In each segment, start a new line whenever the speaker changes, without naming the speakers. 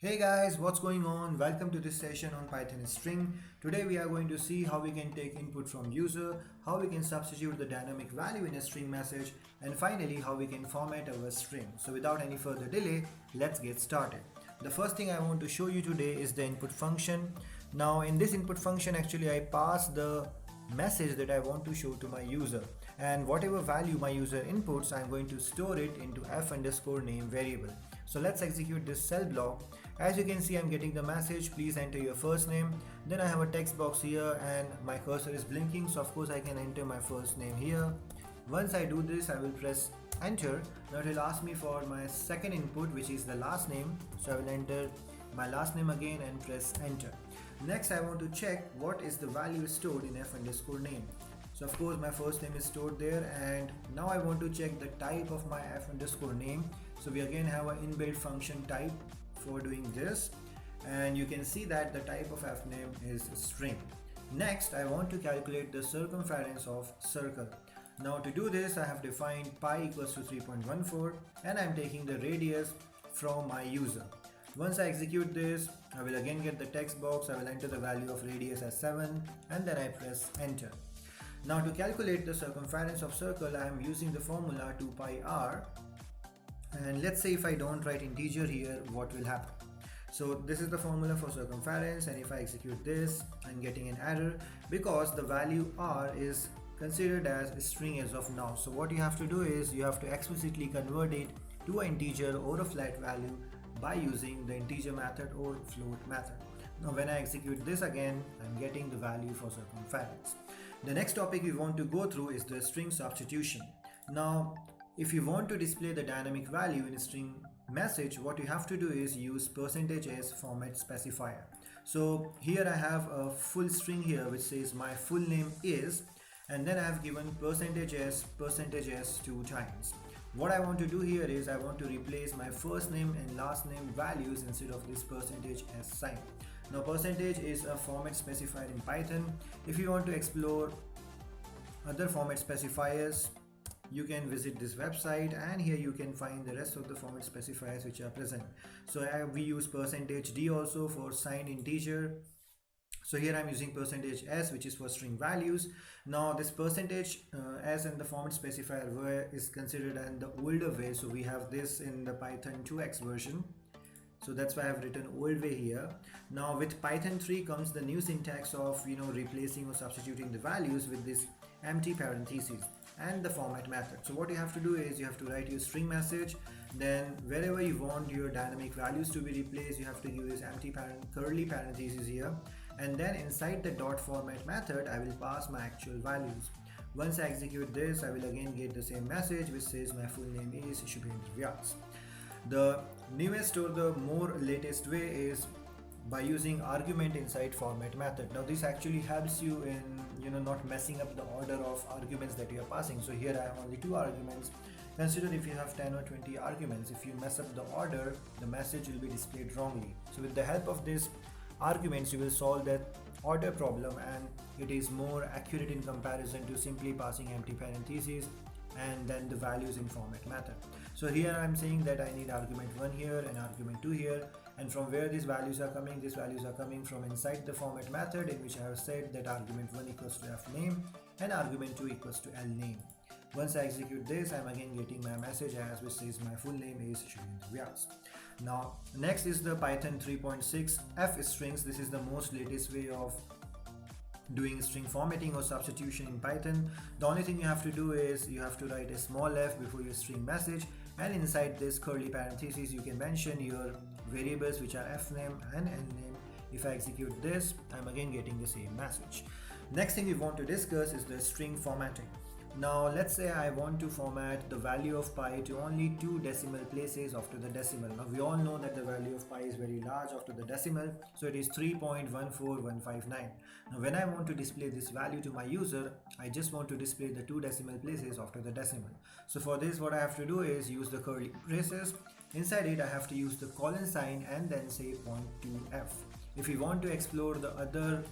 Hey guys, what's going on? Welcome to this session on Python string. Today we are going to see how we can take input from user, how we can substitute the dynamic value in a string message, and finally how we can format our string. So without any further delay, let's get started. The first thing I want to show you today is the input function. Now in this input function actually I pass the message that I want to show to my user, and whatever value my user inputs I'm going to store it into f underscore name variable. So let's execute this cell block. As you can see, I'm getting the message, please enter your first name. Then I have a text box here and my cursor is blinking, so of course I can enter my first name here. Once I do this, I will press enter. Now it will ask me for my second input, which is the last name, so I will enter my last name again and press enter. Next I want to check what is the value stored in f underscore name. So of course my first name is stored there, and now I want to check the type of my f underscore name. So we again have an inbuilt function type for doing this, and you can see that the type of f name is string. Next I want to calculate the circumference of circle. Now to do this I have defined pi equals to 3.14 and I'm taking the radius from my user. Once I execute this, I will again get the text box. I will enter the value of radius as 7 and then I press enter. Now to calculate the circumference of circle, I am using the formula 2 pi r, and let's say if I don't write integer here, what will happen? So this is the formula for circumference, and if I execute this, I'm getting an error because the value r is considered as a string as of now. So what you have to do is you have to explicitly convert it to an integer or a flat value by using the integer method or float method. Now when I execute this again, I'm getting the value for circumference. The next topic we want to go through is the string substitution. Now if you want to display the dynamic value in a string message, what you have to do is use %s format specifier. So here I have a full string here which says my full name is, and then I have given %s two times. What I want to do here is I want to replace my first name and last name values instead of this %s sign. Now percentage is a format specifier in Python. If you want to explore other format specifiers, you can visit this website, and here you can find the rest of the format specifiers which are present. So we use %d also for signed integer. So here I'm using %s, which is for string values. Now this %s and the format specifier is considered in the older way. So we have this in the Python 2x version. So that's why I've written old way here. Now with Python 3 comes the new syntax of replacing or substituting the values with this empty parentheses and the format method. So what you have to do is you have to write your string message, then wherever you want your dynamic values to be replaced, you have to use empty curly parentheses here, and then inside the dot format method I will pass my actual values. Once I execute this, I will again get the same message which says my full name is Shubhendra Vyas. The newest or the more latest way is by using argument inside format method. Now this actually helps you in not messing up the order of arguments that you are passing. So here I have only 2 arguments. Consider if you have 10 or 20 arguments, if you mess up the order, the message will be displayed wrongly. So with the help of these arguments you will solve that order problem, and it is more accurate in comparison to simply passing empty parentheses and then the values in format method. So here I'm saying that I need argument 1 here and argument 2 here, and from where these values are coming from inside the format method, in which I have said that argument 1 equals to f name and argument 2 equals to l name. Once I execute this, I'm again getting my message as which says my full name is Shubhendra Vyas. Now next is the Python 3.6 f strings. This is the most latest way of doing string formatting or substitution in Python. The only thing you have to do is you have to write a small f before your string message, and inside this curly parentheses you can mention your variables which are f name and l name. If I execute this, I'm again getting the same message. Next thing we want to discuss is the string formatting. Now let's say I want to format the value of pi to only 2 decimal places after the decimal. Now we all know that the value of pi is very large after the decimal, so it is 3.14159. Now when I want to display this value to my user, I just want to display the 2 decimal places after the decimal. So for this, what I have to do is use the curly braces. Inside it I have to use the colon sign and then say .2f. If you want to explore the other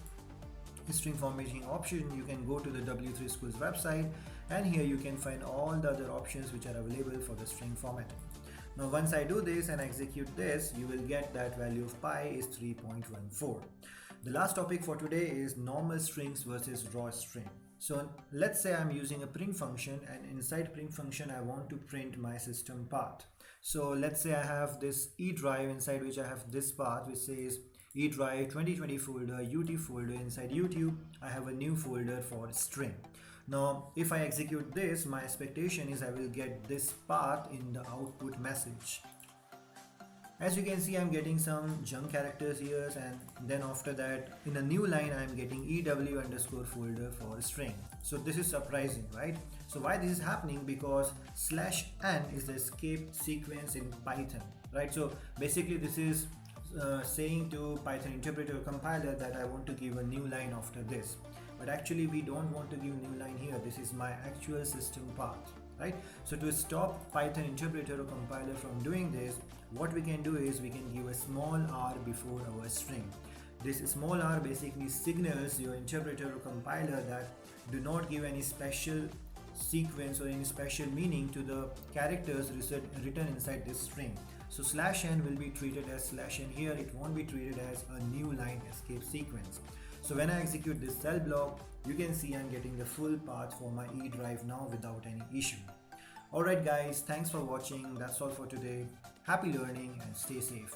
string formatting option, you can go to the W3 Schools website, and here you can find all the other options which are available for the string formatting. Now once I do this and execute this, you will get that value of pi is 3.14. The last topic for today is normal strings versus raw string. So let's say I'm using a print function, and inside print function I want to print my system path. So let's say I have this E drive inside which I have this path which says E drive 2020 folder, UT folder. Inside YouTube I have a new folder for string. Now if I execute this, my expectation is I will get this path in the output message. As you can see, I'm getting some junk characters here, and then after that in a new line I'm getting EW underscore folder for string. So this is surprising, right? So why this is happening? Because /n is the escape sequence in Python, right? So basically this is saying to Python interpreter or compiler that I want to give a new line after this, but actually we don't want to give new line here. This is my actual system path, right? So to stop Python interpreter or compiler from doing this, what we can do is we can give a small r before our string. This small r basically signals your interpreter or compiler that do not give any special sequence or any special meaning to the characters written inside this string. So /n will be treated as /n here. It won't be treated as a new line escape sequence. So when I execute this cell block, you can see I'm getting the full path for my E drive now without any issue. Alright guys, thanks for watching. That's all for today. Happy learning and stay safe.